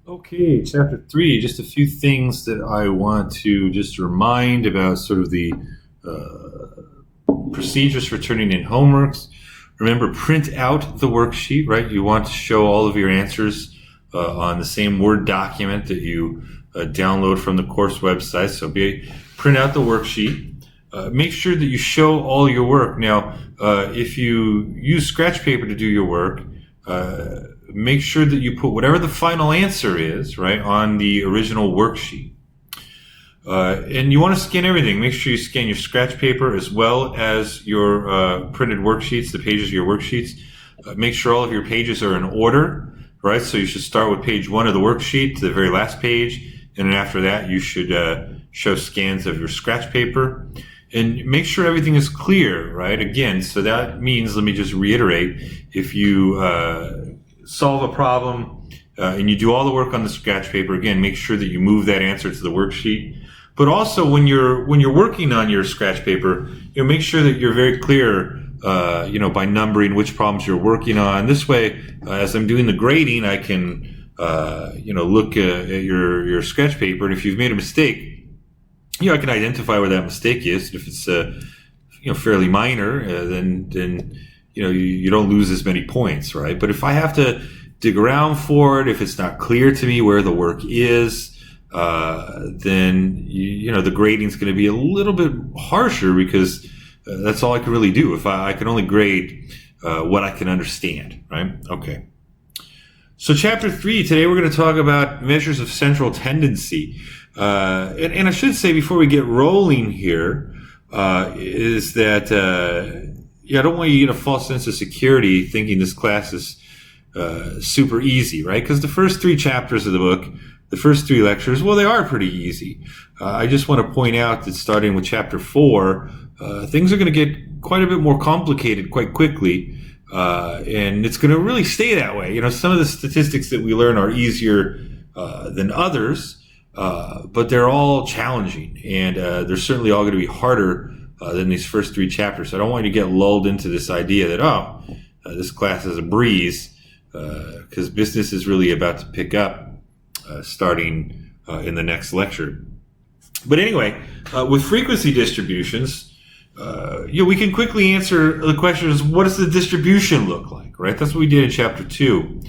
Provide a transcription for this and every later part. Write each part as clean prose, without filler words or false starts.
Okay, chapter three, just a few things that I want to just remind about sort of the procedures for turning in homeworks. Remember, print out the worksheet, right? You want to show all of your answers on the same Word document that you download from the course website. So print out the worksheet. Make sure that you show all your work. Now, if you use scratch paper to do your work, make sure that you put whatever the final answer is, right, on the original worksheet. And you want to scan everything. Make sure you scan your scratch paper as well as your printed worksheets, the pages of your worksheets. Make sure all of your pages are in order, right? So you should start with page 1 of the worksheet to the very last page. And then after that, you should show scans of your scratch paper. And make sure everything is clear, right? Again, so that means, let me just reiterate, if you solve a problem and you do all the work on the scratch paper, again, make sure that you move that answer to the worksheet. But also, when you're working on your scratch paper, make sure that you're very clear, by numbering which problems you're working on. This way, as I'm doing the grading, I can, look at your scratch paper, and if you've made a mistake, I can identify where that mistake is. If it's fairly minor, then you don't lose as many points, right? But if I have to dig around for it, if it's not clear to me where the work is, then the grading's going to be a little bit harsher because that's all I can really do. If I can only grade what I can understand, right? Okay. So chapter 3, today we're going to talk about measures of central tendency. And I should say before we get rolling here, is that I don't want you to get a false sense of security thinking this class is super easy, right? Because the first 3 chapters of the book, the first 3 lectures, well, they are pretty easy. I just want to point out that starting with chapter 4, things are going to get quite a bit more complicated quite quickly. And it's going to really stay that way. Some of the statistics that we learn are easier than others, but they're all challenging, and they're certainly all going to be harder than these first 3 chapters. So I don't want you to get lulled into this idea that, this class is a breeze, because business is really about to pick up starting in the next lecture. But anyway, with frequency distributions, we can quickly answer the questions, what does the distribution look like, right? That's what we did in chapter 2.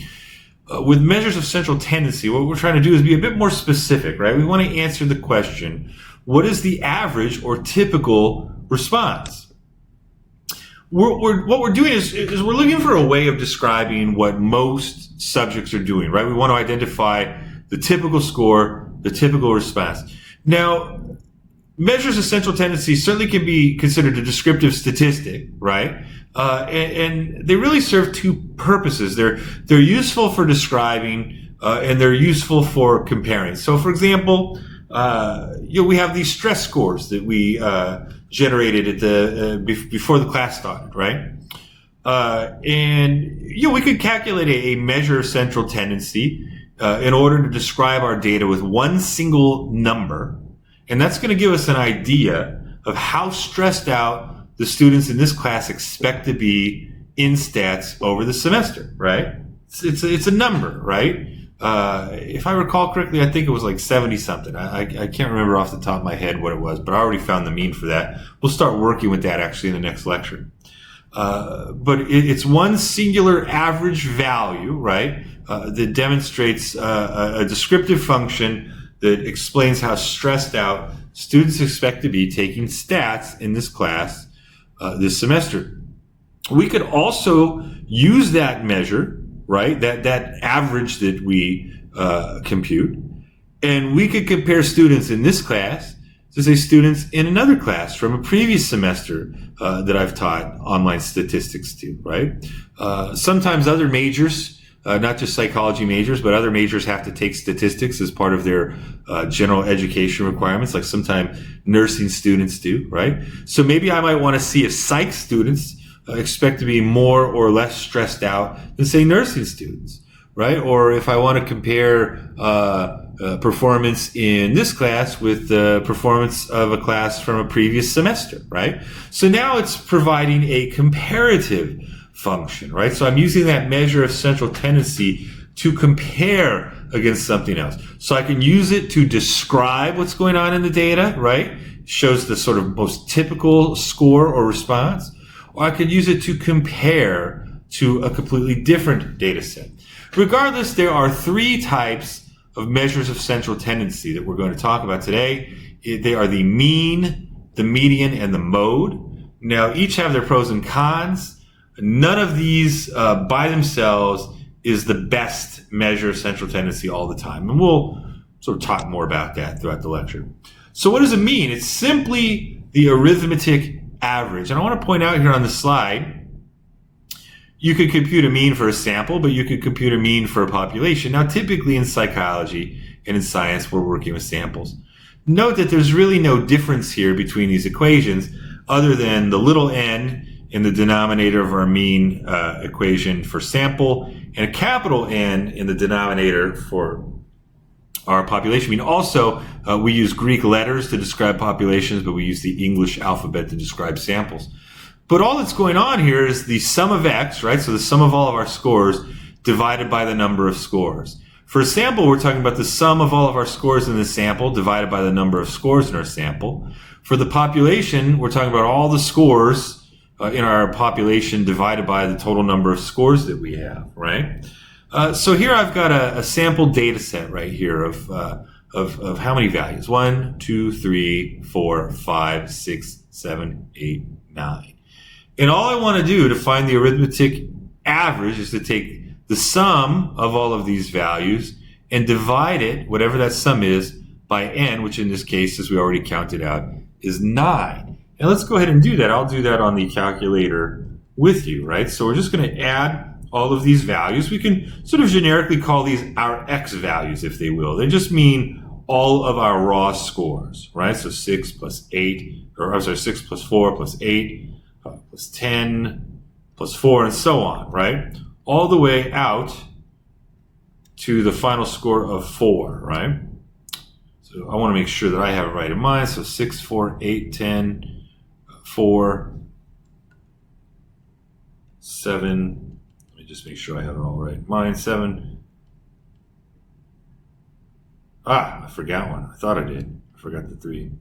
With measures of central tendency, what we're trying to do is be a bit more specific, right? We want to answer the question, what is the average or typical response? What we're doing is we're looking for a way of describing what most subjects are doing, right? We want to identify the typical score, the typical response. Now, measures of central tendency certainly can be considered a descriptive statistic, right? And they really serve 2 purposes. They're useful for describing, and they're useful for comparing. So, for example, we have these stress scores that we generated at before the class started, right? And we could calculate a measure of central tendency in order to describe our data with one single number. And that's going to give us an idea of how stressed out the students in this class expect to be in stats over the semester, right? It's a number, right? If I recall correctly, I think it was like 70 something. I can't remember off the top of my head what it was, but I already found the mean for that. We'll start working with that actually in the next lecture. But it's one singular average value, right? That demonstrates a descriptive function that explains how stressed out students expect to be taking stats in this class this semester. We could also use that measure, right? That average that we compute, and we could compare students in this class to say students in another class from a previous semester that I've taught online statistics to, right? Sometimes other majors, not just psychology majors, but other majors have to take statistics as part of their general education requirements, like sometimes nursing students do, right? So maybe I might want to see if psych students expect to be more or less stressed out than, say, nursing students, right? Or if I want to compare performance in this class with the performance of a class from a previous semester, right? So now it's providing a comparative function, right? So I'm using that measure of central tendency to compare against something else. So I can use it to describe what's going on in the data, right? Shows the sort of most typical score or response. Or I could use it to compare to a completely different data set. Regardless, there are three types of measures of central tendency that we're going to talk about today. They are the mean, the median, and the mode. Now, each have their pros and cons. None of these by themselves is the best measure of central tendency all the time. And we'll sort of talk more about that throughout the lecture. So what does it mean? It's simply the arithmetic average. And I want to point out here on the slide, you could compute a mean for a sample, but you could compute a mean for a population. Now, typically in psychology and in science, we're working with samples. Note that there's really no difference here between these equations other than the little n in the denominator of our mean equation for sample and a capital N in the denominator for our population mean. Also, we use Greek letters to describe populations, but we use the English alphabet to describe samples. But all that's going on here is the sum of x, right? So the sum of all of our scores divided by the number of scores. For a sample, we're talking about the sum of all of our scores in the sample divided by the number of scores in our sample. For the population, we're talking about all the scores in our population divided by the total number of scores that we have, right? So here I've got a sample data set right here of how many values? 1, 2, 3, 4, 5, 6, 7, 8, 9. And all I want to do to find the arithmetic average is to take the sum of all of these values and divide it, whatever that sum is, by n, which in this case, as we already counted out, is 9. And let's go ahead and do that. I'll do that on the calculator with you, right? So we're just going to add all of these values. We can sort of generically call these our x values, if they will. They just mean all of our raw scores, right? So 6 plus 8, or I'm sorry, 6 plus 4 plus 8 plus 10 plus 4, and so on, right? All the way out to the final score of 4, right? So I want to make sure that I have it right in mind. So 6, 4, 8, 10, 4, 7. Let me just make sure I have it all right in mind. 7. I forgot one. I thought I did. I forgot the 3.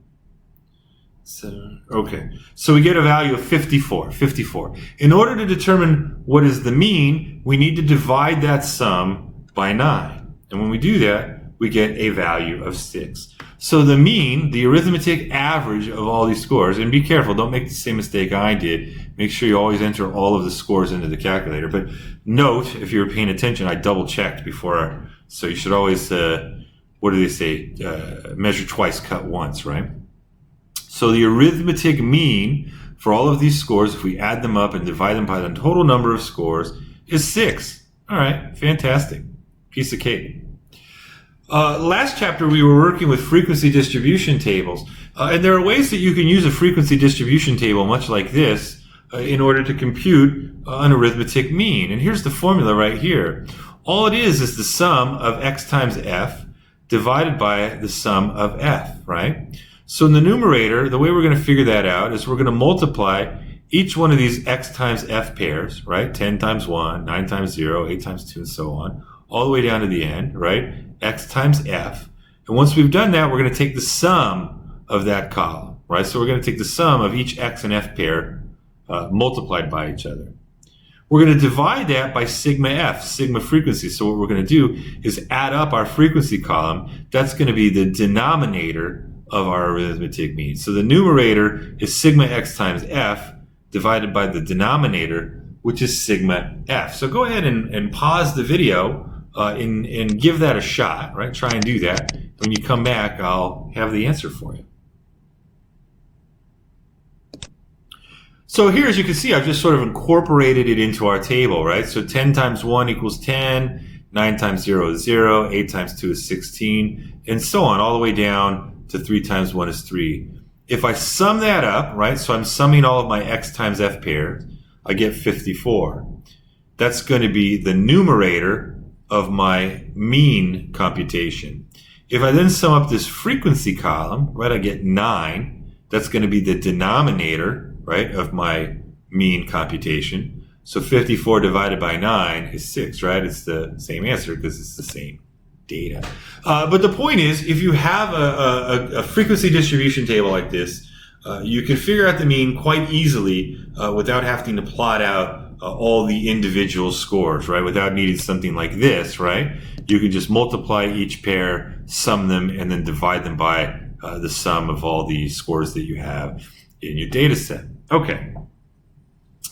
7. Okay. So we get a value of 54. 54. In order to determine what is the mean, we need to divide that sum by 9. And when we do that, we get a value of 6. So the mean, the arithmetic average of all these scores, and be careful, don't make the same mistake I did. Make sure you always enter all of the scores into the calculator. But note, if you were paying attention, I double checked before. So you should always, what do they say? Measure twice, cut once, right? So the arithmetic mean for all of these scores, if we add them up and divide them by the total number of scores, is 6. All right, fantastic. Piece of cake. Last chapter, we were working with frequency distribution tables. And there are ways that you can use a frequency distribution table, much like this, in order to compute an arithmetic mean. And here's the formula right here. All it is the sum of x times f divided by the sum of f, right? So in the numerator, the way we're going to figure that out is we're going to multiply each one of these x times f pairs, right? 10 times 1, 9 times 0, 8 times 2, and so on, all the way down to the end, right? X times f. And once we've done that, we're going to take the sum of that column, right? So we're going to take the sum of each x and f pair multiplied by each other. We're going to divide that by sigma f, sigma frequency. So what we're going to do is add up our frequency column. That's going to be the denominator of our arithmetic mean. So the numerator is sigma x times f divided by the denominator, which is sigma f. So go ahead and pause the video and give that a shot, right? Try and do that. When you come back, I'll have the answer for you. So here, as you can see, I've just sort of incorporated it into our table, right? So 10 times 1 equals 10, 9 times 0 is 0, 8 times 2 is 16, and so on, all the way down to 3 times 1 is 3. If I sum that up, right, so I'm summing all of my x times f pairs, I get 54. That's going to be the numerator of my mean computation. If I then sum up this frequency column, right, I get 9. That's going to be the denominator, right, of my mean computation. So 54 divided by 9 is 6, right? It's the same answer because it's the same data. But the point is, if you have a frequency distribution table like this, you can figure out the mean quite easily without having to plot out all the individual scores, right? Without needing something like this, right? You can just multiply each pair, sum them, and then divide them by the sum of all the scores that you have in your data set. Okay.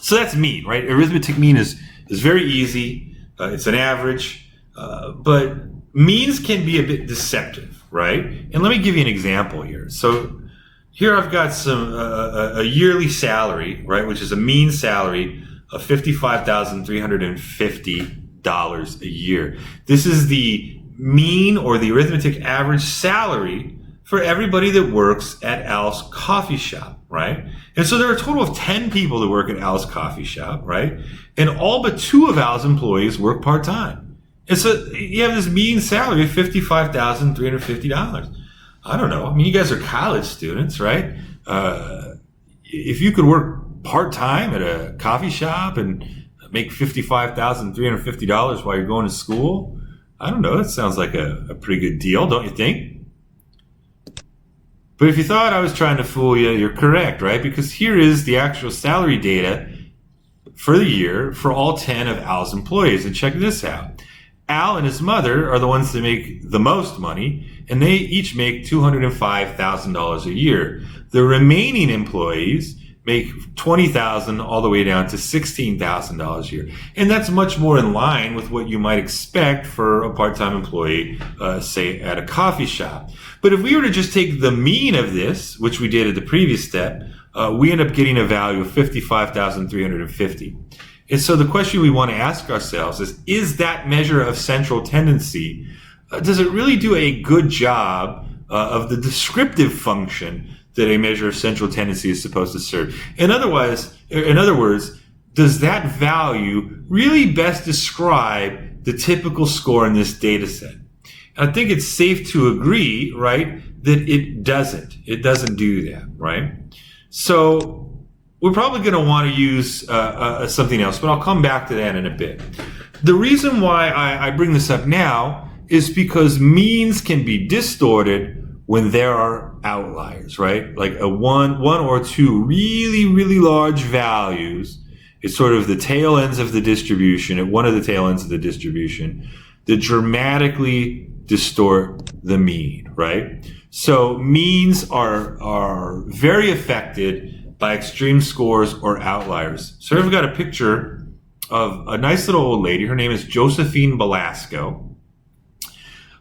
So that's mean, right? Arithmetic mean is very easy. It's an average, but means can be a bit deceptive, right? And let me give you an example here. So here I've got a yearly salary, right, which is a mean salary of $55,350 a year. This is the mean or the arithmetic average salary for everybody that works at Al's Coffee Shop, right? And so there are a total of 10 people that work at Al's Coffee Shop, right? And all but 2 of Al's employees work part-time. And so you have this mean salary of $55,350. I don't know. I mean, you guys are college students, right? If you could work part-time at a coffee shop and make $55,350 while you're going to school, I don't know. That sounds like a pretty good deal, don't you think? But if you thought I was trying to fool you, you're correct, right? Because here is the actual salary data for the year for all 10 of Al's employees. And check this out. Al and his mother are the ones that make the most money, and they each make $205,000 a year. The remaining employees make $20,000 all the way down to $16,000 a year. And that's much more in line with what you might expect for a part-time employee, say at a coffee shop. But if we were to just take the mean of this, which we did at the previous step, we end up getting a value of $55,350. And so the question we want to ask ourselves is that measure of central tendency, does it really do a good job of the descriptive function that a measure of central tendency is supposed to serve? In other words, does that value really best describe the typical score in this data set? I think it's safe to agree, right, that it doesn't. It doesn't do that, right? So we're probably going to want to use something else, but I'll come back to that in a bit. The reason why I bring this up now is because means can be distorted when there are outliers, right? Like one or two really, really large values. It's sort of the tail ends of the distribution, at one of the tail ends of the distribution, that dramatically distort the mean, right? So means are very affected by extreme scores or outliers. So here we've got a picture of a nice little old lady. Her name is Josephine Belasco.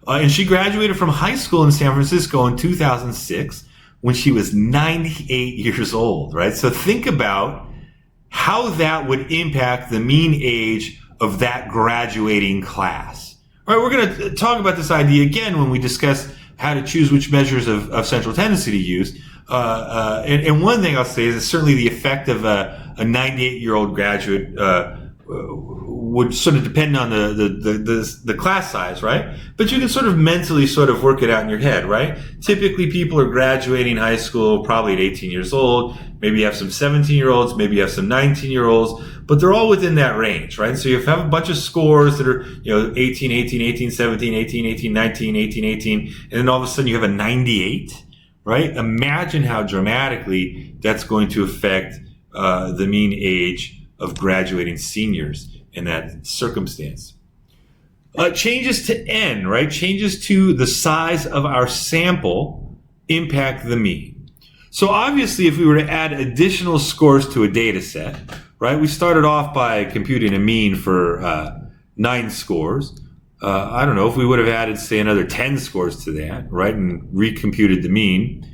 And she graduated from high school in San Francisco in 2006 when she was 98 years old, right? So think about how that would impact the mean age of that graduating class. All right, we're going to talk about this idea again when we discuss how to choose which measures of central tendency to use. And one thing I'll say is that certainly the effect of a 98-year-old graduate would sort of depend on the class size, right? But you can sort of mentally sort of work it out in your head, right? Typically, people are graduating high school probably at 18 years old. Maybe you have some 17-year-olds, maybe you have some 19-year-olds, but they're all within that range, right? So you have a bunch of scores that are, 18, 18, 18, 17, 18, 18, 19, 18, 18, and then all of a sudden you have a 98, right? Imagine how dramatically that's going to affect the mean age of graduating seniors in that circumstance. Changes to n, right? Changes to the size of our sample impact the mean. So obviously, if we were to add additional scores to a data set, right? We started off by computing a mean for 9 scores. I don't know if we would have added, say, another 10 scores to that, right? And recomputed the mean.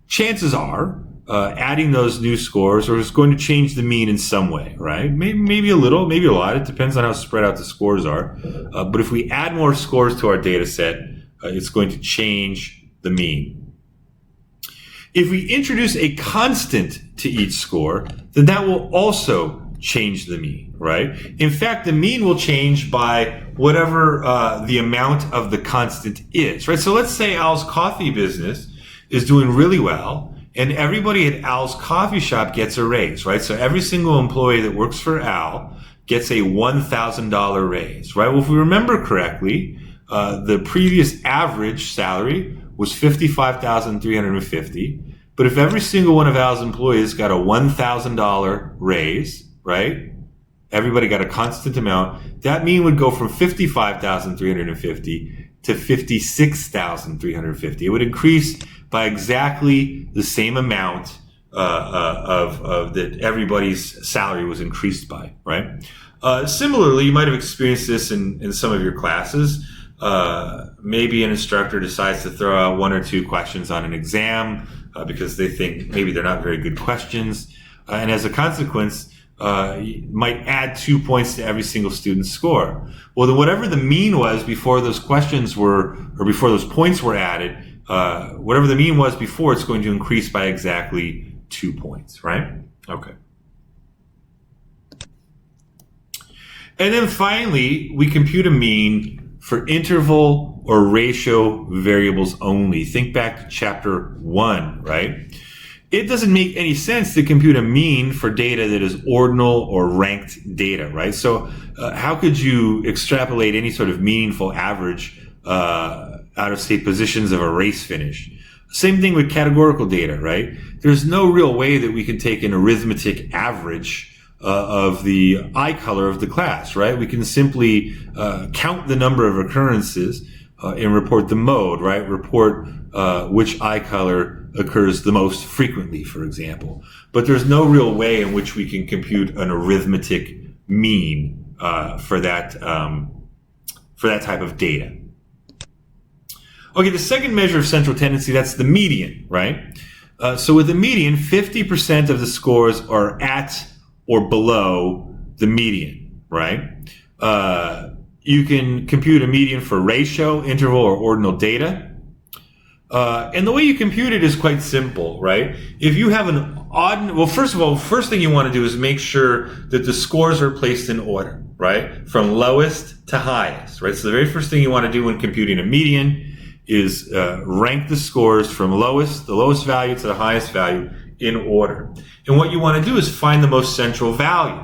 Chances are adding those new scores is going to change the mean in some way, right? Maybe a little, maybe a lot. It depends on how spread out the scores are. But if we add more scores to our data set, it's going to change the mean. If we introduce a constant to each score, then that will also change the mean, right? In fact, the mean will change by whatever the amount of the constant is, right? So let's say Al's coffee business is doing really well, and everybody at Al's Coffee Shop gets a raise, right? So every single employee that works for Al gets a $1,000 raise, right? Well, if we remember correctly, the previous average salary was $55,350. But if every single one of Al's employees got a $1,000 raise, right? Everybody got a constant amount. That mean would go from $55,350 to $56,350. It would increase by exactly the same amount of that everybody's salary was increased by, right? Similarly, you might have experienced this in some of your classes. Maybe an instructor decides to throw out one or two questions on an exam because they think maybe they're not very good questions. And as a consequence, you might add 2 points to every single student's score. Well, then whatever the mean was before those questions were, or before those points were added, whatever the mean was before, it's going to increase by exactly 2 points, right? Okay. And then finally, we compute a mean for interval or ratio variables only. Think back to chapter 1, right? It doesn't make any sense to compute a mean for data that is ordinal or ranked data, right? So how could you extrapolate any sort of meaningful average out of, say, positions of a race finish? Same thing with categorical data, right? There's no real way that we can take an arithmetic average of the eye color of the class, right? We can simply count the number of occurrences and report the mode, right? Report which eye color occurs the most frequently, for example. But there's no real way in which we can compute an arithmetic mean for that type of data. Okay, the second measure of central tendency, that's the median, right? So with the median, 50% of the scores are at or below the median, right? You can compute a median for ratio, interval, or ordinal data. And the way you compute it is quite simple, right? If you have an odd, well, first of all, first thing you want to do is make sure that the scores are placed in order, right? From lowest to highest, right? So the very first thing you want to do when computing a median is rank the scores from the lowest value to the highest value in order. And what you want to do is find the most central value.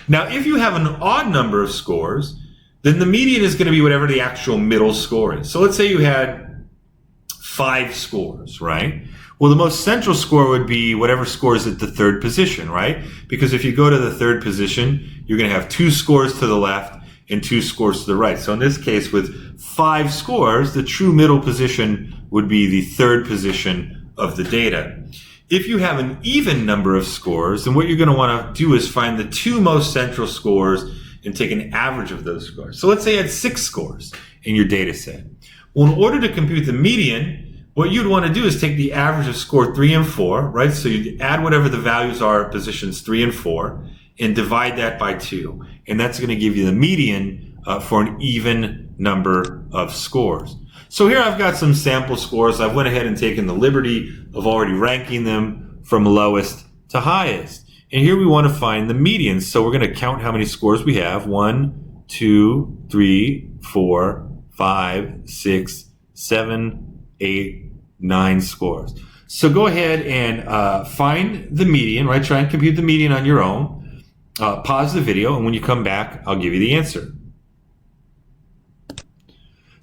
Now, if you have an odd number of scores, then the median is going to be whatever the actual middle score is. So let's say you had 5 scores, right? Well, the most central score would be whatever score is at the third position, right? Because if you go to the third position, you're going to have 2 scores to the left and 2 scores to the right. So in this case, with 5 scores, the true middle position would be the third position of the data. If you have an even number of scores, then what you're going to want to do is find the 2 most central scores and take an average of those scores. So let's say you had 6 scores in your data set. Well, in order to compute the median, what you'd want to do is take the average of score 3 and 4, right? So you add whatever the values are at positions 3 and 4 and divide that by 2. And that's going to give you the median for an even number of scores. So here I've got some sample scores. I went ahead and taken the liberty of already ranking them from lowest to highest. And here we want to find the median. So we're going to count how many scores we have. 1, 2, 3, 4, 5, 6, 7, 8, 9 scores. So go ahead and find the median, right? Try and compute the median on your own. Pause the video, and when you come back, I'll give you the answer.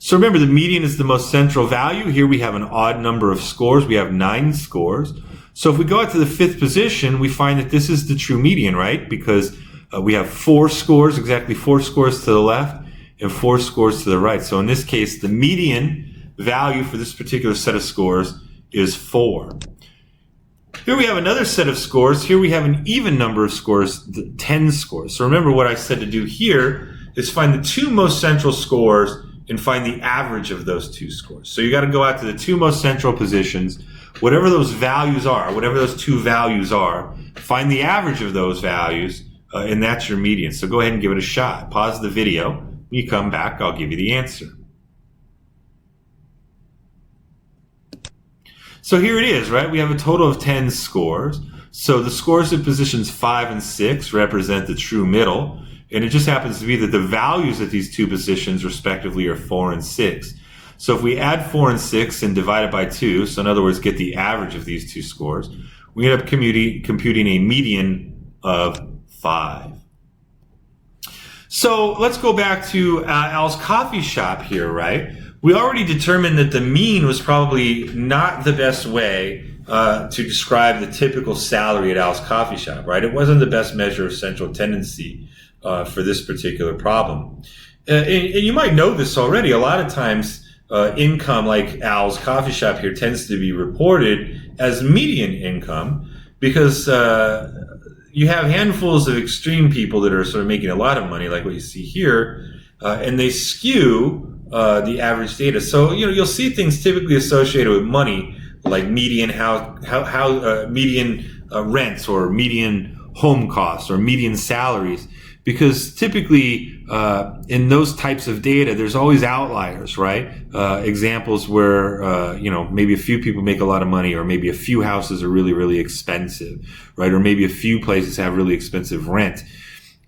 So remember, the median is the most central value. Here we have an odd number of scores. We have 9 scores. So if we go out to the 5th position, we find that this is the true median, right? Because we have 4 scores, exactly 4 scores to the left and 4 scores to the right. So in this case, the median value for this particular set of scores is 4. Here we have another set of scores. Here we have an even number of scores, 10 scores. So remember, what I said to do here is find the 2 most central scores and find the average of those 2 scores. So you got to go out to the 2 most central positions, whatever those values are, whatever those 2 values are, find the average of those values, and that's your median. So go ahead and give it a shot. Pause the video. When you come back, I'll give you the answer. So here it is, right? We have a total of 10 scores. So the scores at positions 5 and 6 represent the true middle. And it just happens to be that the values at these 2 positions respectively are 4 and 6. So if we add 4 and 6 and divide it by 2, so in other words, get the average of these 2 scores, we end up computing a median of 5. So let's go back to Al's Coffee Shop here, right? We already determined that the mean was probably not the best way to describe the typical salary at Al's Coffee Shop, right? It wasn't the best measure of central tendency for this particular problem. And you might know this already. A lot of times, income like Al's Coffee Shop here tends to be reported as median income because you have handfuls of extreme people that are sort of making a lot of money, like what you see here, and they skew the average data. So you'll see things typically associated with money, like median median rents or median home costs or median salaries, because typically in those types of data, there's always outliers, right? Examples where maybe a few people make a lot of money, or maybe a few houses are really, really expensive, right? Or maybe a few places have really expensive rent.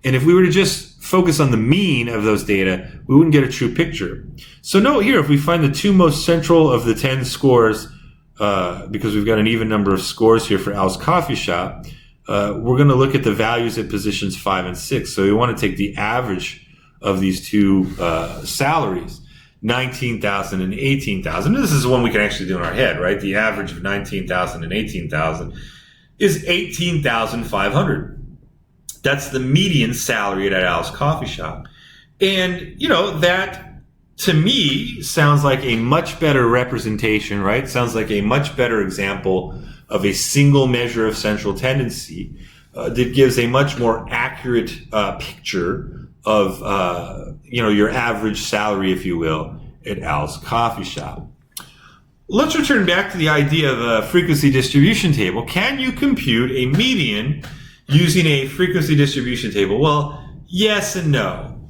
And if we were to just focus on the mean of those data, we wouldn't get a true picture. So note here, if we find the two most central of the 10 scores, because we've got an even number of scores here for Al's Coffee Shop, we're going to look at the values at positions 5 and 6. So we want to take the average of these two salaries, 19,000 and 18,000. This is one we can actually do in our head, right? The average of 19,000 and 18,000 is 18,500. That's the median salary at Al's Coffee Shop. And, that to me sounds like a much better representation, right? Sounds like a much better example of a single measure of central tendency that gives a much more accurate picture of, your average salary, if you will, at Al's Coffee Shop. Let's return back to the idea of a frequency distribution table. Can you compute a median using a frequency distribution table? Well, yes and no.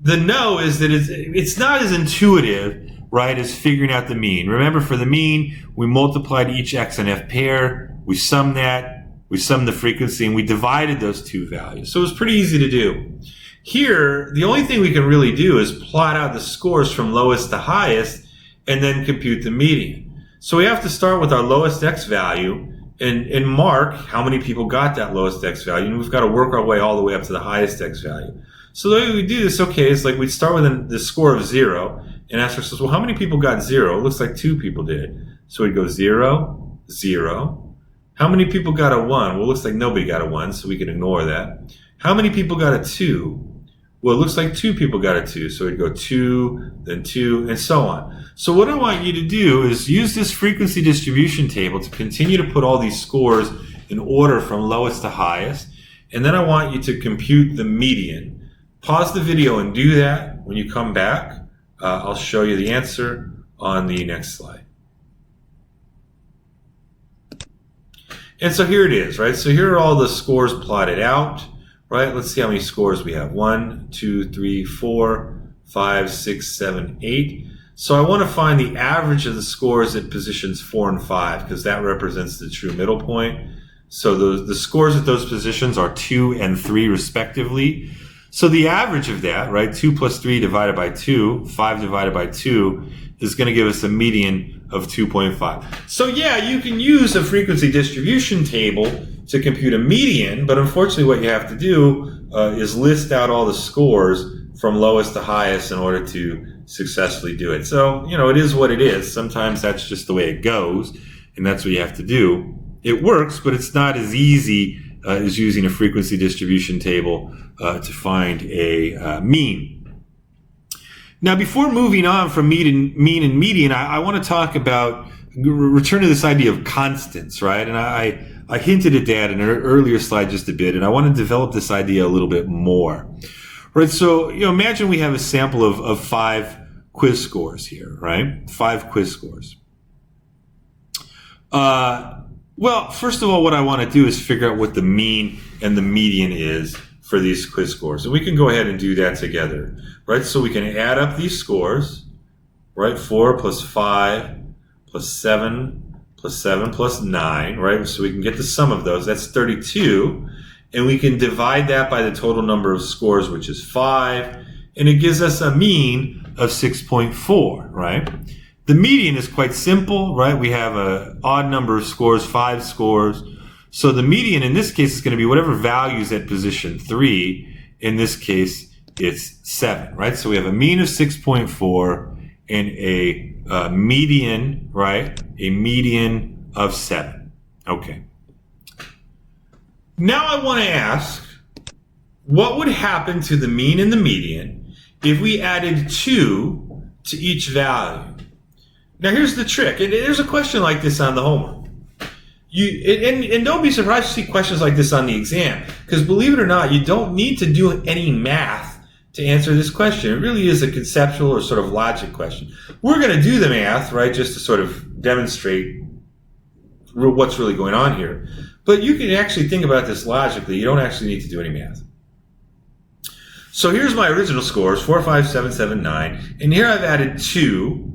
The no is that it's not as intuitive, right, as figuring out the mean. Remember, for the mean, we multiplied each X and F pair, we summed that, we summed the frequency, and we divided those two values. So it was pretty easy to do. Here, the only thing we can really do is plot out the scores from lowest to highest and then compute the median. So we have to start with our lowest X value and mark how many people got that lowest X value, and we've got to work our way all the way up to the highest X value. So the way we do this, is like we'd start with the score of 0 and ask ourselves, well, how many people got 0? It looks like 2 people did. So we'd go 0, 0. How many people got a 1? Well, it looks like nobody got a 1, so we can ignore that. How many people got a 2? Well, it looks like 2 people got a 2, so we'd go 2, then 2, and so on. So what I want you to do is use this frequency distribution table to continue to put all these scores in order from lowest to highest, and then I want you to compute the median. Pause the video and do that. When you come back, I'll show you the answer on the next slide. And so here it is, right? So here are all the scores plotted out, right? Let's see how many scores we have. 1, 2, 3, 4, 5, 6, 7, 8. So I want to find the average of the scores at positions 4 and 5 because that represents the true middle point. So the scores at those positions are 2 and 3 respectively. So the average of that, right, 2 plus 3 divided by 2, 5 divided by 2, is going to give us a median of 2.5. So yeah, you can use a frequency distribution table to compute a median, but unfortunately what you have to do is list out all the scores from lowest to highest in order to successfully do it. So, it is what it is. Sometimes that's just the way it goes, and that's what you have to do. It works, but it's not as easy as using a frequency distribution table to find a mean. Now, before moving on from mean and median, I want to talk about, return to this idea of constants, right? And I hinted at that in an earlier slide just a bit, and I want to develop this idea a little bit more. Right, so imagine we have a sample of 5 quiz scores here, right? 5 quiz scores. Well, first of all, what I want to do is figure out what the mean and the median is for these quiz scores. And we can go ahead and do that together, right? So we can add up these scores, right? 4 plus 5 plus 7 plus 7 plus 9, right? So we can get the sum of those. That's 32. And we can divide that by the total number of scores, which is 5. And it gives us a mean of 6.4, right? The median is quite simple, right? We have an odd number of scores, 5 scores. So the median in this case is going to be whatever value is at position 3. In this case, it's 7, right? So we have a mean of 6.4 and a median, right? A median of 7. Okay. Now I want to ask, what would happen to the mean and the median if we added 2 to each value? Now here's the trick, and there's a question like this on the homework. And don't be surprised to see questions like this on the exam, because believe it or not, you don't need to do any math to answer this question. It really is a conceptual or sort of logic question. We're going to do the math, right, just to sort of demonstrate what's really going on here. But you can actually think about this logically. You don't actually need to do any math. So here's my original scores, 4, 5, 7, 7, 9. And here I've added 2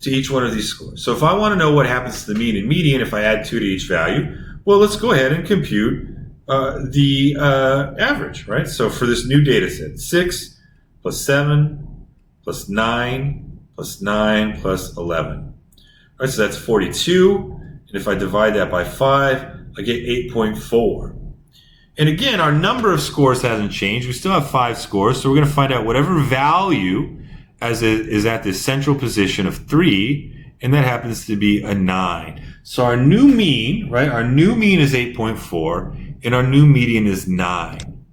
to each one of these scores. So if I want to know what happens to the mean and median if I add 2 to each value, well, let's go ahead and compute the average, right? So for this new data set, 6 plus 7 plus 9 plus 9 plus 11. All right, so that's 42. And if I divide that by 5, I get 8.4. And again, our number of scores hasn't changed. We still have 5 scores. So we're going to find out whatever value is at this central position of 3, and that happens to be a 9. So our new mean, right? Our new mean is 8.4, and our new median is 9.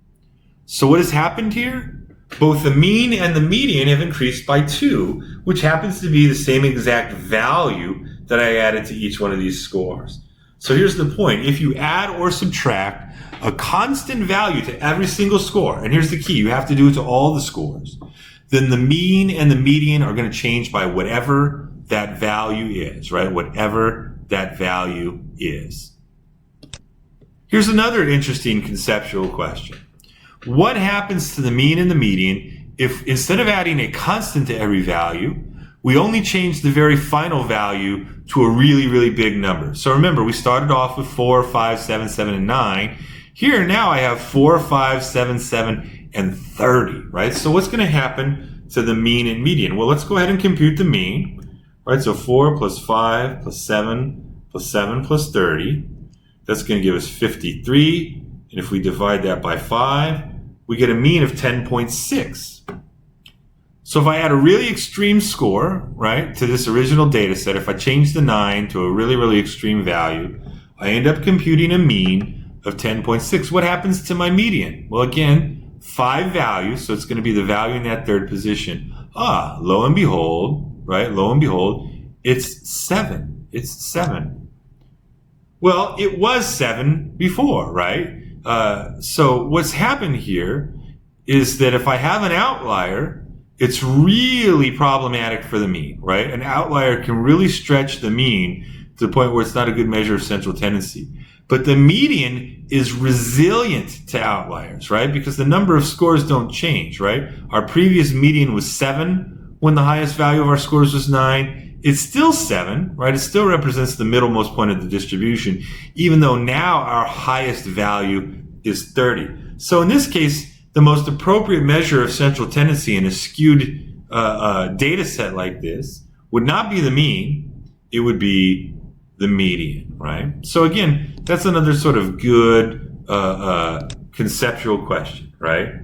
So what has happened here? Both the mean and the median have increased by 2, which happens to be the same exact value that I added to each one of these scores. So here's the point. If you add or subtract a constant value to every single score, and here's the key, you have to do it to all the scores, then the mean and the median are going to change by whatever that value is, right? Whatever that value is. Here's another interesting conceptual question. What happens to the mean and the median if instead of adding a constant to every value, we only change the very final value to a really, really big number? So remember, we started off with 4, 5, 7, 7, and 9. Here now I have 4, 5, 7, 7, and 30, right? So what's going to happen to the mean and median? Well, let's go ahead and compute the mean, right? So 4 plus 5 plus 7 plus 7 plus 30. That's going to give us 53. And if we divide that by 5, we get a mean of 10.6. So if I add a really extreme score, right, to this original data set, if I change the 9 to a really, really extreme value, I end up computing a mean of 10.6. What happens to my median? Well, again, 5 values, so it's going to be the value in that third position. Lo and behold, right, lo and behold, it's 7. It's 7. Well, it was 7 before, right? So what's happened here is that if I have an outlier, it's really problematic for the mean, right? An outlier can really stretch the mean to the point where it's not a good measure of central tendency. But the median is resilient to outliers, right? Because the number of scores don't change, right? Our previous median was 7 when the highest value of our scores was 9. It's still 7, right? It still represents the middlemost point of the distribution, even though now our highest value is 30. So in this case, the most appropriate measure of central tendency in a skewed data set like this would not be the mean, it would be the median, right? So again, that's another sort of good conceptual question, right?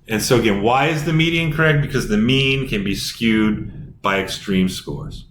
And so again, why is the median correct? Because the mean can be skewed by extreme scores.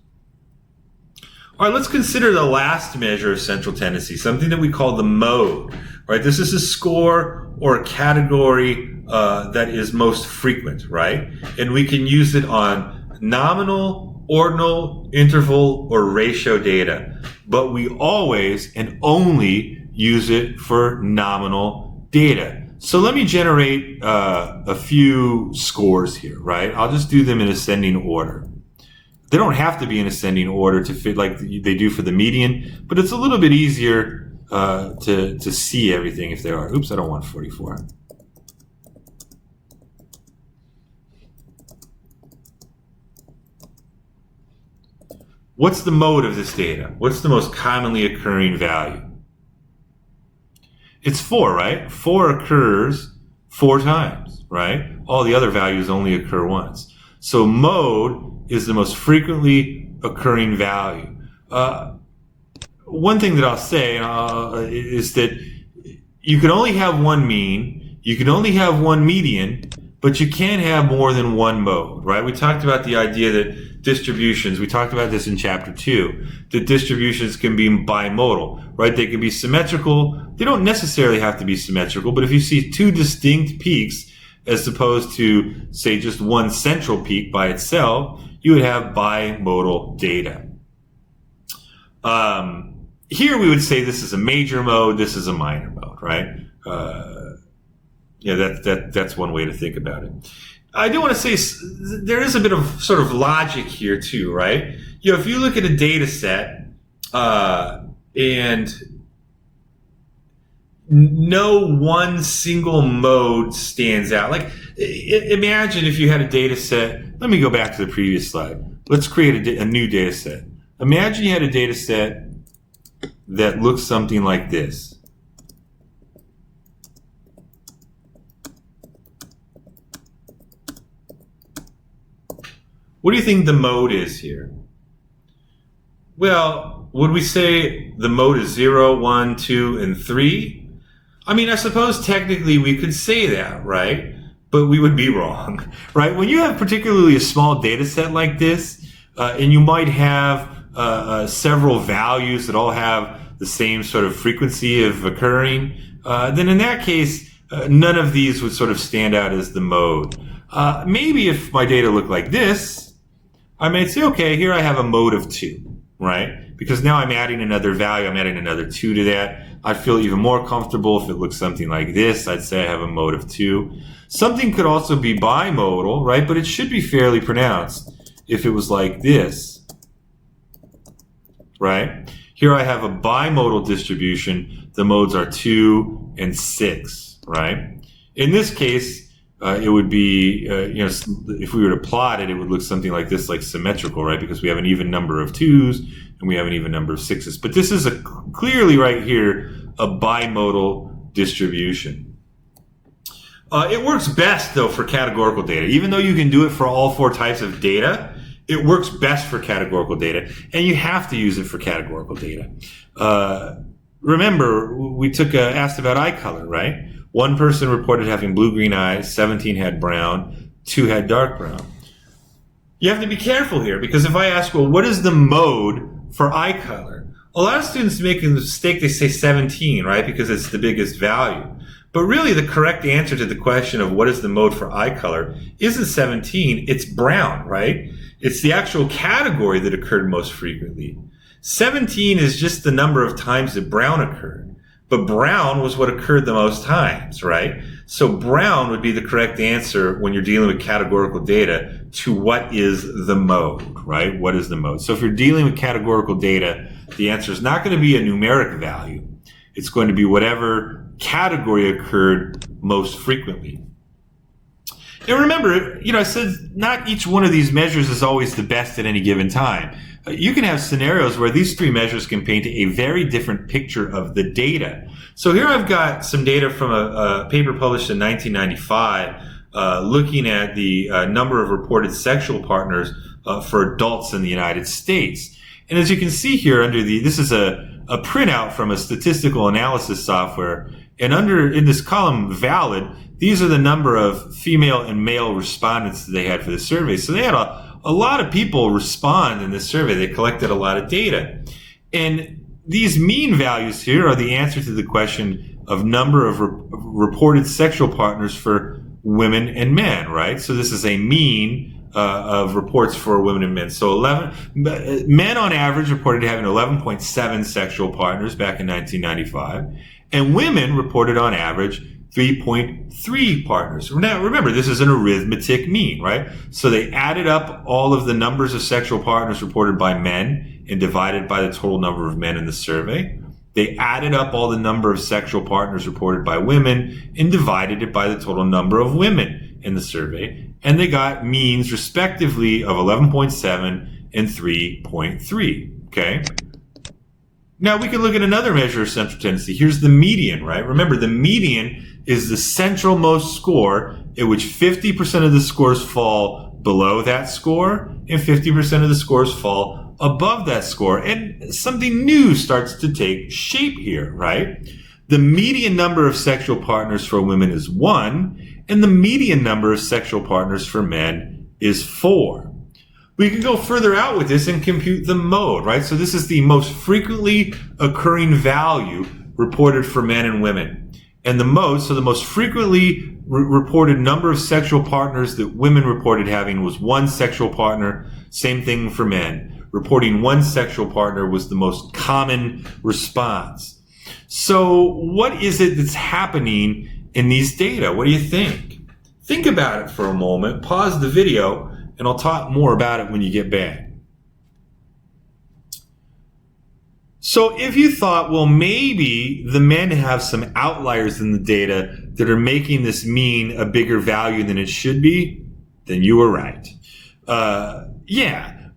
All right, let's consider the last measure of central tendency, something that we call the mode, right? This is a score or a category that is most frequent, right? And we can use it on nominal, ordinal, interval, or ratio data, but we always and only use it for nominal data. So let me generate a few scores here, right? I'll just do them in ascending order. They don't have to be in ascending order to fit like they do for the median, but it's a little bit easier to see everything if they are. Oops, I don't want 44. What's the mode of this data? What's the most commonly occurring value? It's 4, right? 4 occurs 4 times, right? All the other values only occur once. So mode is the most frequently occurring value. one thing that I'll say is that you can only have one mean, you can only have one median, but you can't have more than one mode, right? We talked about the idea that distributions, we talked about this in chapter 2, that distributions can be bimodal, right? They can be symmetrical. They don't necessarily have to be symmetrical, but if you see two distinct peaks as opposed to, say, just one central peak by itself, you would have bimodal data. Here we would say this is a major mode, this is a minor mode, right? That's one way to think about it. I do want to say there is a bit of sort of logic here too, right? If you look at a data set and no one single mode stands out. Like, imagine if you had a data set. Let me go back to the previous slide. Let's create a new data set. Imagine you had a data set that looks something like this. What do you think the mode is here? Well, would we say the mode is 0, 1, 2, and 3? I mean, I suppose technically we could say that, right? But we would be wrong, right? When you have particularly a small data set like this, and you might have several values that all have the same sort of frequency of occurring, then in that case, none of these would sort of stand out as the mode. Maybe if my data looked like this, I might say, okay, here I have a mode of 2, right? Because now I'm adding another value, I'm adding another 2 to that. I'd feel even more comfortable if it looks something like this. I'd say I have a mode of 2. Something could also be bimodal, right? But it should be fairly pronounced if it was like this, right? Here I have a bimodal distribution. The modes are 2 and 6, right? In this case, it would be, if we were to plot it, it would look something like this, like symmetrical, right? Because we have an even number of 2s and we have an even number of 6s. But this is clearly right here a bimodal distribution. It works best, though, for categorical data. Even though you can do it for all 4 types of data, it works best for categorical data, and you have to use it for categorical data. Remember, we asked about eye color, right? One person reported having blue-green eyes, 17 had brown, 2 had dark brown. You have to be careful here, because if I ask, well, what is the mode for eye color? A lot of students make a mistake, they say 17, right? Because it's the biggest value. But really, the correct answer to the question of what is the mode for eye color isn't 17, it's brown, right? It's the actual category that occurred most frequently. 17 is just the number of times that brown occurred. But brown was what occurred the most times, right? So brown would be the correct answer when you're dealing with categorical data to what is the mode, right? What is the mode? So if you're dealing with categorical data, the answer is not going to be a numeric value. It's going to be whatever category occurred most frequently. And remember, I said not each one of these measures is always the best at any given time. You can have scenarios where these 3 measures can paint a very different picture of the data. So here I've got some data from a paper published in 1995 looking at the number of reported sexual partners for adults in the United States. And as you can see here this is a printout from a statistical analysis software. And in this column, valid, these are the number of female and male respondents that they had for the survey. So they had a lot of people respond in this survey. They collected a lot of data. And these mean values here are the answer to the question of number of reported sexual partners for women and men, right? So this is a mean of reports for women and men. So men on average reported having 11.7 sexual partners back in 1995, and women reported on average 3.3 partners. Now, remember, this is an arithmetic mean, right? So they added up all of the numbers of sexual partners reported by men and divided by the total number of men in the survey. They added up all the number of sexual partners reported by women and divided it by the total number of women in the survey. And they got means, respectively, of 11.7 and 3.3, okay? Now, we can look at another measure of central tendency. Here's the median, right? Remember, the median is the central most score at which 50% of the scores fall below that score, and 50% of the scores fall above that score. And something new starts to take shape here, right? The median number of sexual partners for women is 1, and the median number of sexual partners for men is 4. We can go further out with this and compute the mode, right? So this is the most frequently occurring value reported for men and women. And the mode, so the most frequently reported number of sexual partners that women reported having was 1 sexual partner. Same thing for men. Reporting 1 sexual partner was the most common response. So what is it that's happening in these data? What do you think? Think about it for a moment. Pause the video, and I'll talk more about it when you get back. So if you thought, well, maybe the men have some outliers in the data that are making this mean a bigger value than it should be, then you were right.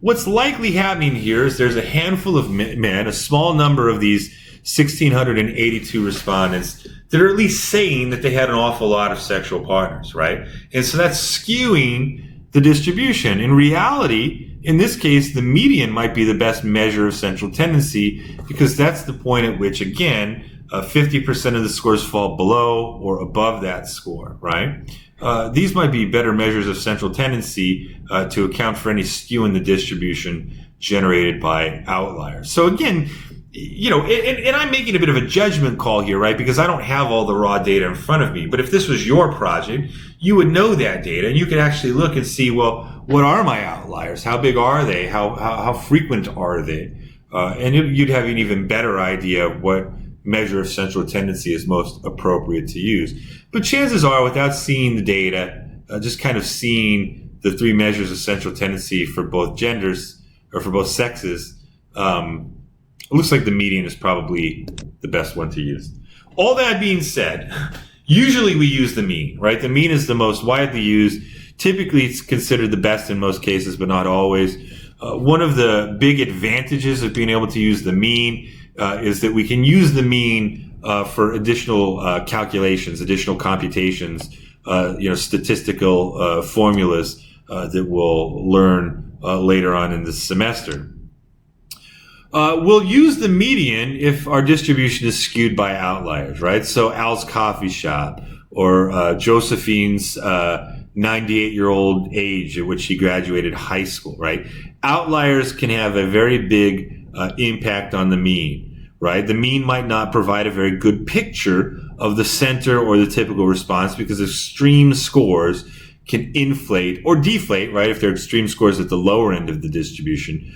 What's likely happening here is there's a handful of men, a small number of these 1,682 respondents that are at least saying that they had an awful lot of sexual partners, right? And so that's skewing the distribution. In reality, in this case, the median might be the best measure of central tendency because that's the point at which, again, 50% of the scores fall below or above that score, right? These might be better measures of central tendency to account for any skew in the distribution generated by outliers. So again, and I'm making a bit of a judgment call here, right? Because I don't have all the raw data in front of me. But if this was your project, you would know that data and you could actually look and see, well, what are my outliers? How big are they? How frequent are they? And you'd have an even better idea of what measure of central tendency is most appropriate to use. But chances are, without seeing the data, just kind of seeing the 3 measures of central tendency for both genders or for both sexes, it looks like the median is probably the best one to use. All that being said, usually we use the mean, right? The mean is the most widely used. Typically, it's considered the best in most cases, but not always. One of the big advantages of being able to use the mean is that we can use the mean for additional calculations, additional computations, statistical formulas that we'll learn later on in the semester. We'll use the median if our distribution is skewed by outliers, right? So Al's coffee shop or Josephine's 98-year-old age at which she graduated high school, right? Outliers can have a very big impact on the mean, right? The mean might not provide a very good picture of the center or the typical response because extreme scores can inflate or deflate, right? If they're extreme scores at the lower end of the distribution,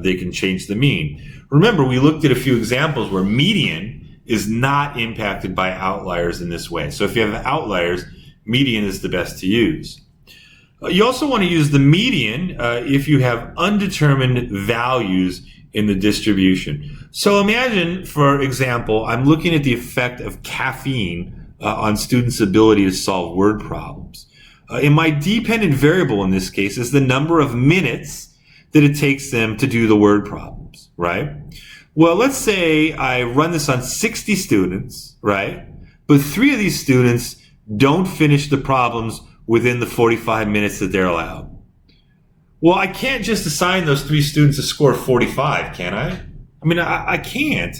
they can change the mean. Remember, we looked at a few examples where median is not impacted by outliers in this way. So if you have outliers, median is the best to use. You also want to use the median if you have undetermined values in the distribution. So imagine, for example, I'm looking at the effect of caffeine on students' ability to solve word problems. And my dependent variable in this case is the number of minutes that it takes them to do the word problems, right? Well, let's say I run this on 60 students, right? But 3 of these students don't finish the problems within the 45 minutes that they're allowed. Well, I can't just assign those 3 students a score of 45, can I? I mean, I can't.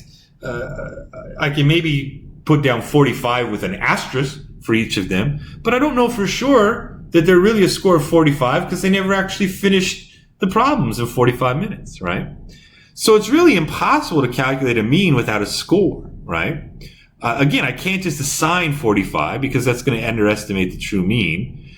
I can maybe put down 45 with an asterisk for each of them, but I don't know for sure that they're really a score of 45 because they never actually finished the problems in 45 minutes, right? So it's really impossible to calculate a mean without a score, right? Again, I can't just assign 45 because that's going to underestimate the true mean.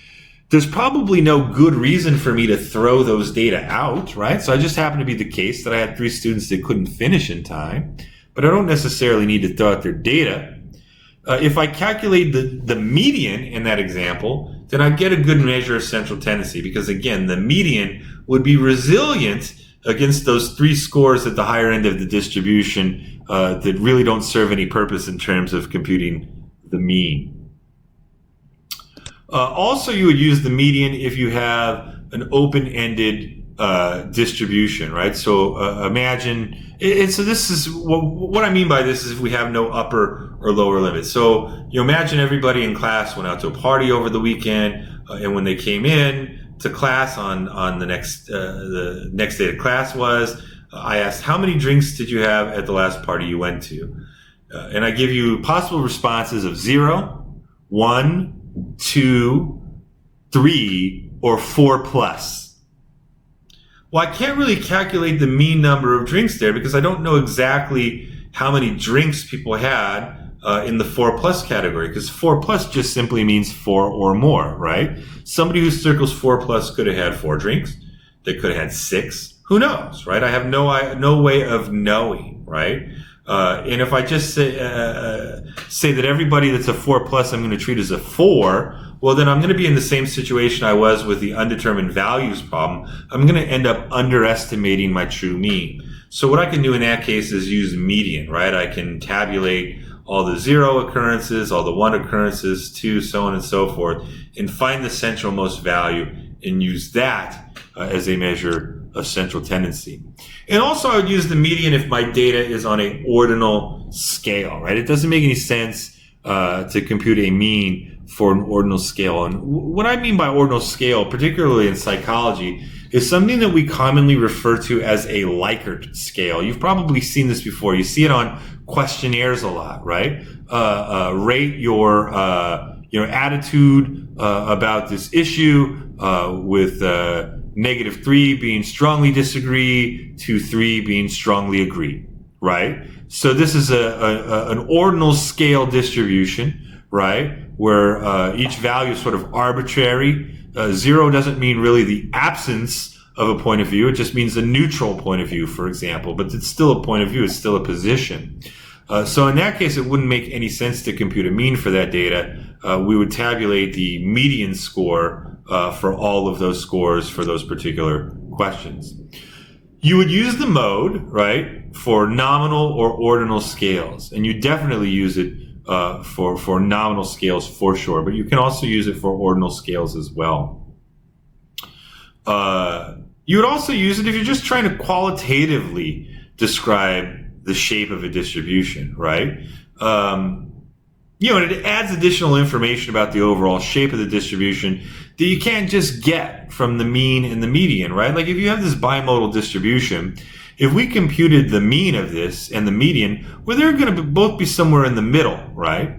There's probably no good reason for me to throw those data out, right? So I just happened to be the case that I had 3 students that couldn't finish in time, but I don't necessarily need to throw out their data. If I calculate the median in that example, then I get a good measure of central tendency because, again, the median would be resilient against those 3 scores at the higher end of the distribution that really don't serve any purpose in terms of computing the mean. Also, you would use the median if you have an open-ended distribution, right? So imagine, so this is, what I mean by this is if we have no upper or lower limit. So you imagine everybody in class went out to a party over the weekend, and when they came in, to class on the next day of class was, I asked, how many drinks did you have at the last party you went to? And I give you possible responses of 0, 1, 2, 3, or 4 plus. Well, I can't really calculate the mean number of drinks there because I don't know exactly how many drinks people had in the 4 plus category, because 4 plus just simply means 4 or more, right? Somebody who circles 4 plus could have had 4 drinks. They could have had 6. Who knows, right? I have no way of knowing, right? And if I just say that everybody that's a 4 plus I'm going to treat as a 4, well, then I'm going to be in the same situation I was with the undetermined values problem. I'm going to end up underestimating my true mean. So what I can do in that case is use median, right? I can tabulate all the 0 occurrences, all the 1 occurrences, 2, so on and so forth, and find the central most value and use that as a measure of central tendency. And also I would use the median if my data is on a ordinal scale, right? It doesn't make any sense to compute a mean for an ordinal scale. And what I mean by ordinal scale, particularly in psychology, is something that we commonly refer to as a Likert scale. You've probably seen this before. You see it on questionnaires a lot, right? Rate your attitude about this issue with -3 being strongly disagree to 3 being strongly agree, right? So this is an ordinal scale distribution, right? Where each value is sort of arbitrary. 0 doesn't mean really the absence of a point of view. It just means a neutral point of view, for example. But it's still a point of view. It's still a position. So in that case, it wouldn't make any sense to compute a mean for that data. We would tabulate the median score for all of those scores for those particular questions. You would use the mode, right, for nominal or ordinal scales. And you definitely use it for nominal scales for sure, but you can also use it for ordinal scales as well. You would also use it if you're just trying to qualitatively describe the shape of a distribution, right? And it adds additional information about the overall shape of the distribution that you can't just get from the mean and the median, right? Like if you have this bimodal distribution, if we computed the mean of this and the median, well, they're going to both be somewhere in the middle, right?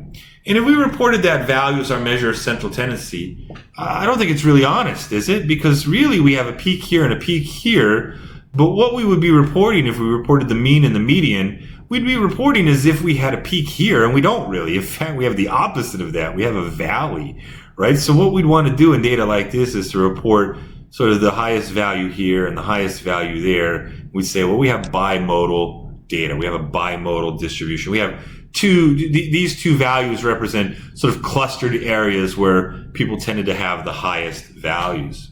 And if we reported that value as our measure of central tendency, I don't think it's really honest, is it? Because really we have a peak here and a peak here, but what we would be reporting if we reported the mean and the median, we'd be reporting as if we had a peak here, and we don't really. In fact, we have the opposite of that. We have a valley, right? So what we'd want to do in data like this is to report sort of the highest value here and the highest value there. We'd say, well, we have bimodal data. We have a bimodal distribution. We have these two values represent sort of clustered areas where people tended to have the highest values.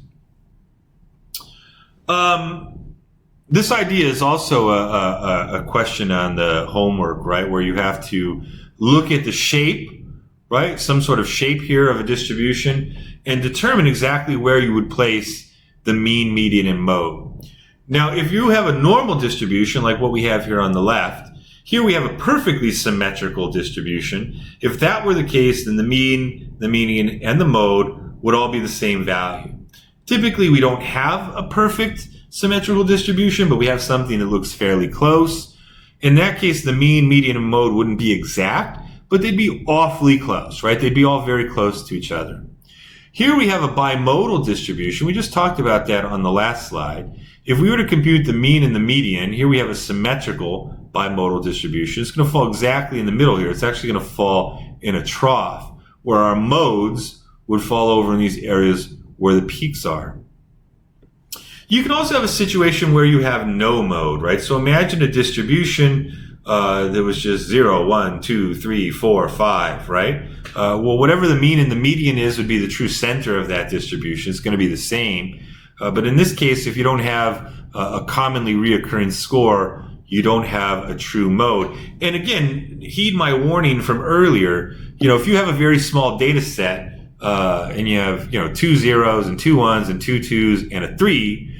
This idea is also a question on the homework, right? Where you have to look at the shape, right? Some sort of shape here of a distribution and determine exactly where you would place the mean, median, and mode. Now, if you have a normal distribution like what we have here on the left, here we have a perfectly symmetrical distribution. If that were the case, then the mean, the median, and the mode would all be the same value. Typically, we don't have a perfect symmetrical distribution, but we have something that looks fairly close. In that case, the mean, median, and mode wouldn't be exact, but they'd be awfully close, right? They'd be all very close to each other. Here we have a bimodal distribution. We just talked about that on the last slide. If we were to compute the mean and the median, here we have a symmetrical bimodal distribution. It's going to fall exactly in the middle here. It's actually going to fall in a trough where our modes would fall over in these areas where the peaks are. You can also have a situation where you have no mode, right? So imagine a distribution that was just 0, 1, 2, 3, 4, 5, right? Well, whatever the mean and the median is would be the true center of that distribution. It's going to be the same. But in this case, if you don't have a commonly reoccurring score, you don't have a true mode. And again, heed my warning from earlier. If you have a very small data set and you have 2 zeros and 2 ones and 2 twos and a 3,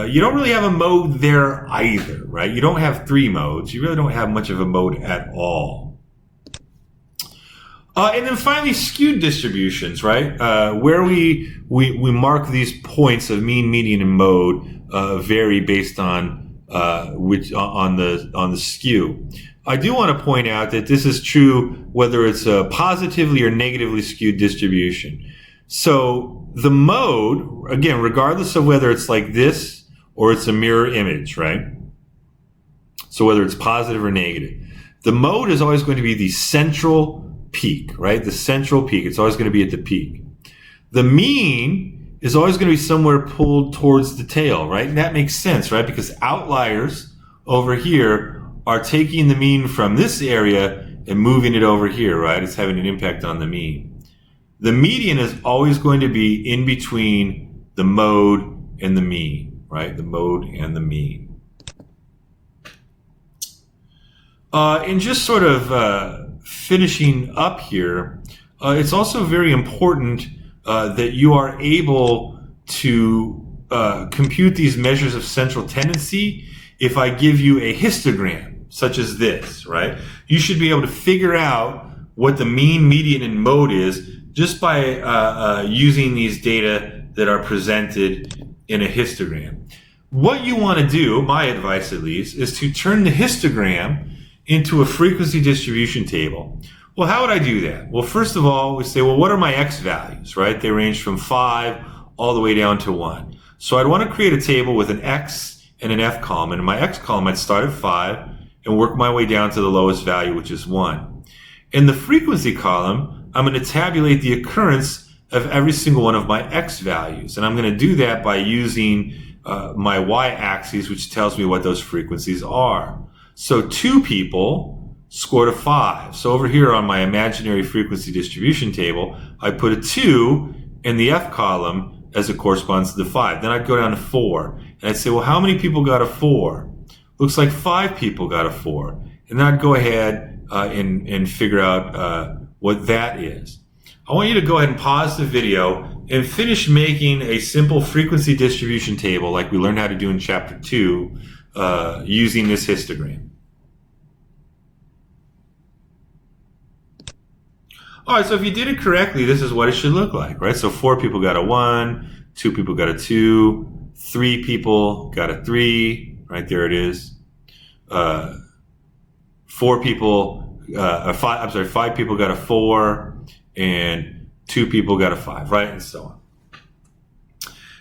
you don't really have a mode there either, right? You don't have 3 modes. You really don't have much of a mode at all. And then finally, skewed distributions, right? Where we mark these points of mean, median, and mode vary based on on the skew. I do want to point out that this is true whether it's a positively or negatively skewed distribution. So the mode, again, regardless of whether it's like this or it's a mirror image, right? So whether it's positive or negative, the mode is always going to be the central peak, right? The central peak. It's always going to be at the peak. The mean is always going to be somewhere pulled towards the tail, right? And that makes sense, right? Because outliers over here are taking the mean from this area and moving it over here, right? It's having an impact on the mean. The median is always going to be in between the mode and the mean, right? The mode and the mean. And just sort of finishing up here, it's also very important that you are able to compute these measures of central tendency. If I give you a histogram, such as this, right, you should be able to figure out what the mean, median, and mode is just by using these data that are presented in a histogram. What you want to do, my advice at least, is to turn the histogram into a frequency distribution table. Well, how would I do that? Well, first of all, we say, well, what are my x values, right? They range from 5 all the way down to 1. So I'd want to create a table with an x and an f column. And in my x column, I'd start at 5 and work my way down to the lowest value, which is 1. In the frequency column, I'm going to tabulate the occurrence of every single one of my x values. And I'm going to do that by using my y-axis, which tells me what those frequencies are. So 2 people scored a 5. So over here on my imaginary frequency distribution table, I put a 2 in the F column as it corresponds to the 5. Then I'd go down to 4. And I'd say, well, how many people got a 4? Looks like 5 people got a 4. And then I'd go ahead and figure out what that is. I want you to go ahead and pause the video and finish making a simple frequency distribution table like we learned how to do in Chapter 2 using this histogram. All right, so if you did it correctly, this is what it should look like, right? So 4 people got a 1, 2 people got a 2, 3 people got a 3, right there it is. 4 people, 5 people got a 4, and 2 people got a 5, right? And so on.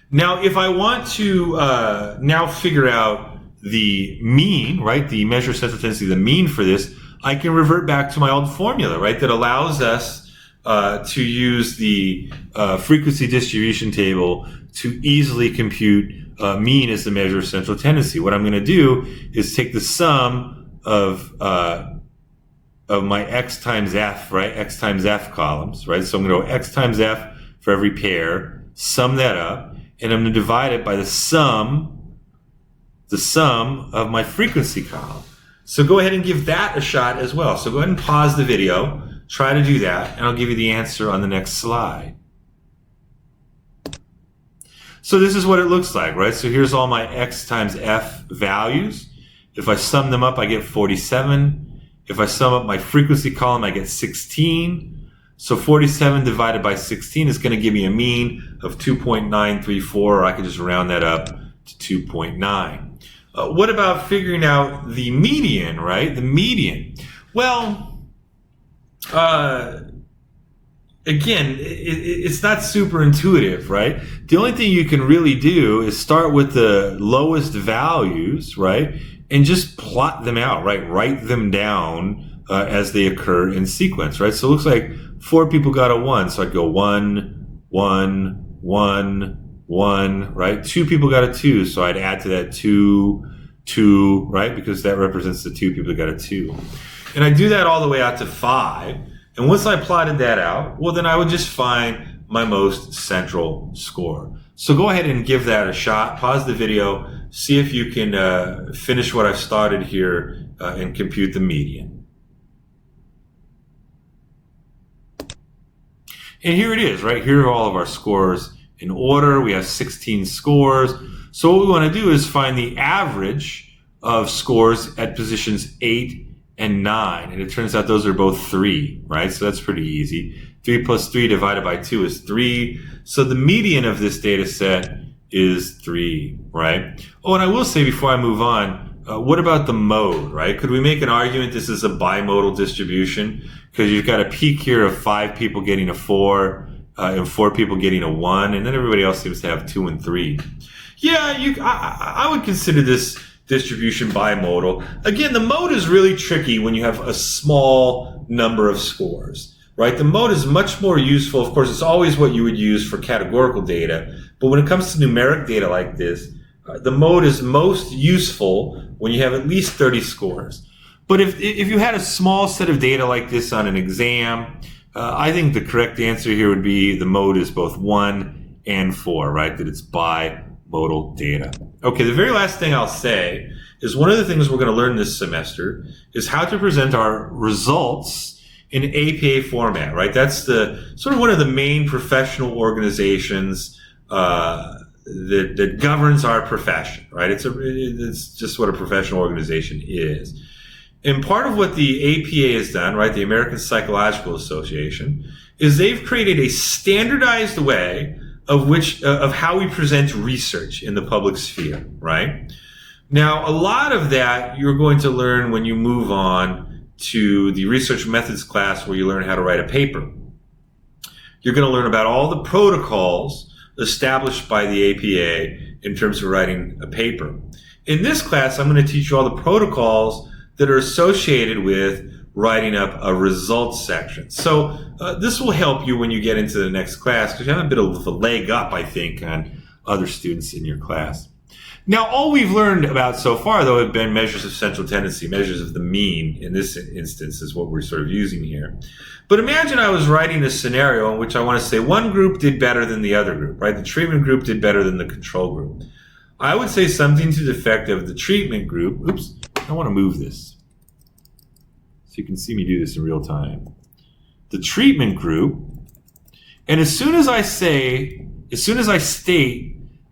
Now, if I want to now figure out the mean, right, the measure of central tendency, the mean for this, I can revert back to my old formula, right, that allows us to use the frequency distribution table to easily compute mean as the measure of central tendency. What I'm going to do is take the sum of my x times f, right, x times f columns, right, so I'm going to go x times f for every pair, sum that up, and I'm going to divide it by the sum of my frequency column. So go ahead and give that a shot as well. So go ahead and pause the video, try to do that, and I'll give you the answer on the next slide. So this is what it looks like, right? So here's all my x times f values. If I sum them up, I get 47. If I sum up my frequency column, I get 16. So 47 divided by 16 is going to give me a mean of 2.934, or I could just round that up to 2.9. What about figuring out the median, right? The median. Well, again, it's not super intuitive, right? The only thing you can really do is start with the lowest values, right? And just plot them out, right? Write them down as they occur in sequence, right? So it looks like 4 people got a 1. So I'd go 1, 1, 1, 1, right? 2 people got a 2, so I'd add to that 2, 2, right? Because that represents the 2 people that got a 2. And I do that all the way out to 5. And once I plotted that out, well, then I would just find my most central score. So go ahead and give that a shot. Pause the video, see if you can finish what I've started here and compute the median. And here it is, right? Here are all of our scores in order. We have 16 scores. So what we want to do is find the average of scores at positions 8 and 9. And it turns out those are both 3, right? So that's pretty easy. 3 plus 3 divided by 2 is 3. So the median of this data set is 3, right? Oh, and I will say before I move on, what about the mode, right? Could we make an argument this is a bimodal distribution? Because you've got a peak here of 5 people getting a 4 and 4 people getting a 1, and then everybody else seems to have 2 and 3. Yeah, I would consider this distribution bimodal. Again, the mode is really tricky when you have a small number of scores, right? The mode is much more useful. Of course, it's always what you would use for categorical data. But when it comes to numeric data like this, the mode is most useful when you have at least 30 scores. But if you had a small set of data like this on an exam, I think the correct answer here would be the mode is both 1 and 4, right? That it's bimodal data. Okay, the very last thing I'll say is one of the things we're going to learn this semester is how to present our results in APA format, right? That's the sort of one of the main professional organizations that governs our profession, right? It's just what a professional organization is. And part of what the APA has done, right, the American Psychological Association, is they've created a standardized way of how we present research in the public sphere, right? Now, a lot of that you're going to learn when you move on to the research methods class where you learn how to write a paper. You're going to learn about all the protocols established by the APA in terms of writing a paper. In this class, I'm going to teach you all the protocols that are associated with writing up a results section. So this will help you when you get into the next class because you have a bit of a leg up, I think, on other students in your class. Now, all we've learned about so far, though, have been measures of central tendency, measures of the mean. In this instance is what we're sort of using here. But imagine I was writing a scenario in which I want to say one group did better than the other group, right? The treatment group did better than the control group. I would say something to the effect of the treatment group. Oops, I want to move this so you can see me do this in real time. The treatment group, and as soon as I state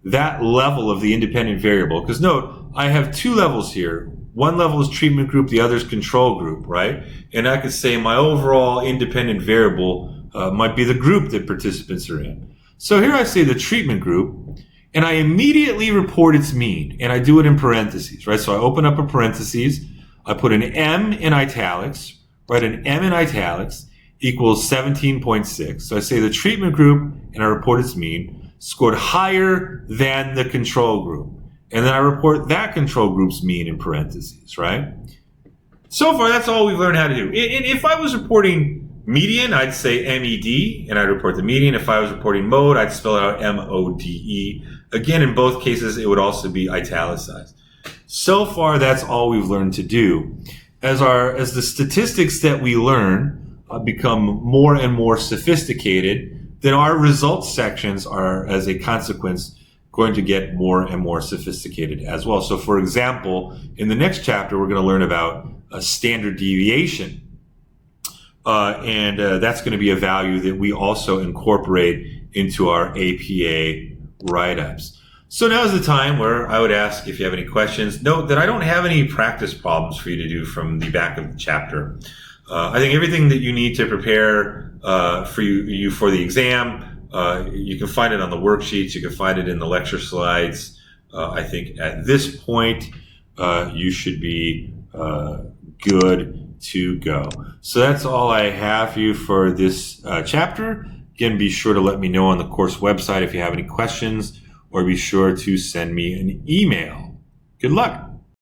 that level of the independent variable, because note, I have 2 levels here. One level is treatment group, the other is control group, right? And I could say my overall independent variable might be the group that participants are in. So here I say the treatment group, and I immediately report its mean, and I do it in parentheses, right? So I open up a parentheses, I put an M in italics, right? An M in italics equals 17.6. So I say the treatment group, and I report its mean, scored higher than the control group. And then I report that control group's mean in parentheses, right? So far, that's all we've learned how to do. And if I was reporting median, I'd say MED, and I'd report the median. If I was reporting mode, I'd spell it out MODE. Again, in both cases, it would also be italicized. So far, that's all we've learned to do. As the statistics that we learn become more and more sophisticated, then our results sections are, as a consequence, going to get more and more sophisticated as well. So, for example, in the next chapter, we're going to learn about a standard deviation. And that's going to be a value that we also incorporate into our APA write-ups. So now is the time where I would ask if you have any questions. Note that I don't have any practice problems for you to do from the back of the chapter. I think everything that you need to prepare for you for the exam, you can find it on the worksheets. You can find it in the lecture slides. I think at this point, you should be good to go. So that's all I have for you for this chapter. Again, be sure to let me know on the course website if you have any questions, or be sure to send me an email. Good luck.